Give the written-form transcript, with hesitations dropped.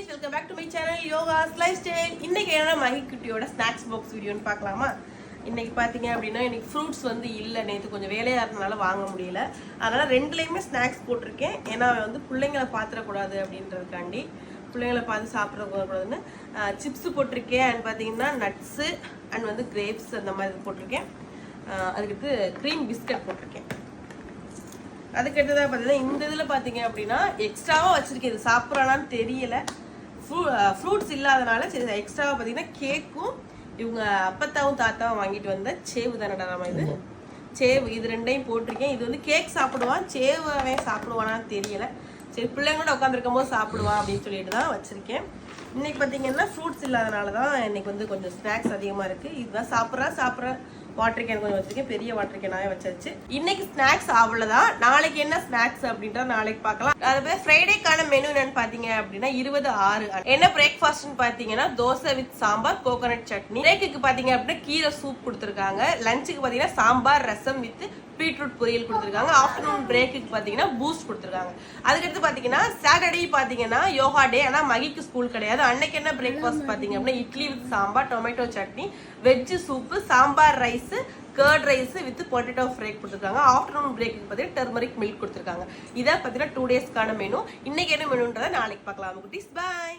Welcome back to my channel Yoga's lifestyle. இன்னைக்கு என்ன மகிக்குட்டியோட snacks box வீடியோன்னு பார்க்கலாமா? இன்னைக்கு பார்த்தீங்க அப்படின்னா இன்னைக்கு ஃப்ரூட்ஸ் வந்து இல்லை, நேற்று கொஞ்சம் வேலையாக இருந்தனால வாங்க முடியல. அதனால் ரெண்டுலேயுமே ஸ்நாக்ஸ் போட்டிருக்கேன். ஏன்னா வந்து பிள்ளைங்களை பார்த்துடக்கூடாது அப்படின்றதுக்காண்டி, பிள்ளைங்களை பார்த்து சாப்பிடக்கூடாதுன்னு சிப்ஸ் போட்டிருக்கேன். அண்ட் பார்த்தீங்கன்னா நட்ஸு அண்ட் வந்து கிரேப்ஸ் அந்த மாதிரி போட்டிருக்கேன். அதுக்கு க்ரீம் பிஸ்கட் போட்டிருக்கேன். அதுக்கடுத்ததாக பார்த்தீங்கன்னா இந்த இதில் பார்த்தீங்க அப்படின்னா எக்ஸ்ட்ராவாக வச்சுருக்கேன். இது சாப்பிட்றானான்னு தெரியல, ஃப்ரூட்ஸ் இல்லாதனால சரி எக்ஸ்ட்ராவாக பார்த்தீங்கன்னா கேக்கும் இவங்க அப்பத்தாவும் தாத்தாவும் வாங்கிட்டு வந்த சேவு தானடா நம்ம இது சேவு, இது ரெண்டையும் போட்டிருக்கேன். இது வந்து கேக் சாப்பிடுவான், சேவு அவன் சாப்பிடுவானான்னு தெரியல. சரி பிள்ளைங்களோட உட்காந்துருக்கும் போது சாப்பிடுவான் அப்படின்னு சொல்லிட்டு தான் வச்சுருக்கேன். இன்னைக்கு பார்த்தீங்கன்னா ஃப்ரூட்ஸ் இல்லாதனால தான் இன்னைக்கு வந்து கொஞ்சம் ஸ்நாக்ஸ் அதிகமாக இருக்குது. இதுதான் சாப்பிட்றேன். வாட்டர் கேன் கொஞ்சம் வச்சிருக்கேன், பெரிய வாட்டர் கேனாவே வச்சாச்சு. இன்னைக்கு ஸ்நாக்ஸ் அவ்வளோதான். நாளைக்கு என்ன ஸ்நாக்ஸ் அப்படின்றத நாளைக்கு பார்க்கலாம். அது ஃப்ரைடேக்கான மெனு என்னன்னு பார்த்தீங்க அப்படின்னா 20/6 என்ன பிரேக்ஃபாஸ்ட்னு பார்த்தீங்கன்னா தோசை வித் சாம்பார் கோகோனட் சட்னி. பிரேக்குக்கு பார்த்தீங்க அப்படின்னா கீரை சூப் கொடுத்துருக்காங்க. லஞ்சுக்கு பார்த்தீங்கன்னா சாம்பார் ரசம் வித் பீட்ரூட் பொரியல் கொடுத்துருக்காங்க. ஆஃப்டர்நூன் பிரேக்குக்கு பார்த்தீங்கன்னா பூஸ்ட் கொடுத்துருக்காங்க. அதுக்கடுத்து பார்த்தீங்கன்னா சாட்டர்டே பார்த்தீங்கன்னா யோகா டே. ஆனால் மகிக்கு ஸ்கூல் கிடையாது. அன்னைக்கு என்ன பிரேக்ஃபாஸ்ட் பார்த்தீங்க அப்படின்னா idli with sambar, tomato chutney, veg soup, sambar rice, curd rice with potato fry கொடுத்துருக்காங்க. ஆஃப்டர்நூன் பிரேக்கு பார்த்தீங்கன்னா டர்மரிக் மில்க் கொடுத்துருக்காங்க. இதை பார்த்தீங்கன்னா 2 டேஸ்க்கான மெனு. இன்னைக்கு என்ன மெனுன்றதை நாளைக்கு பார்க்கலாம் குட்டீஸ். பாய்.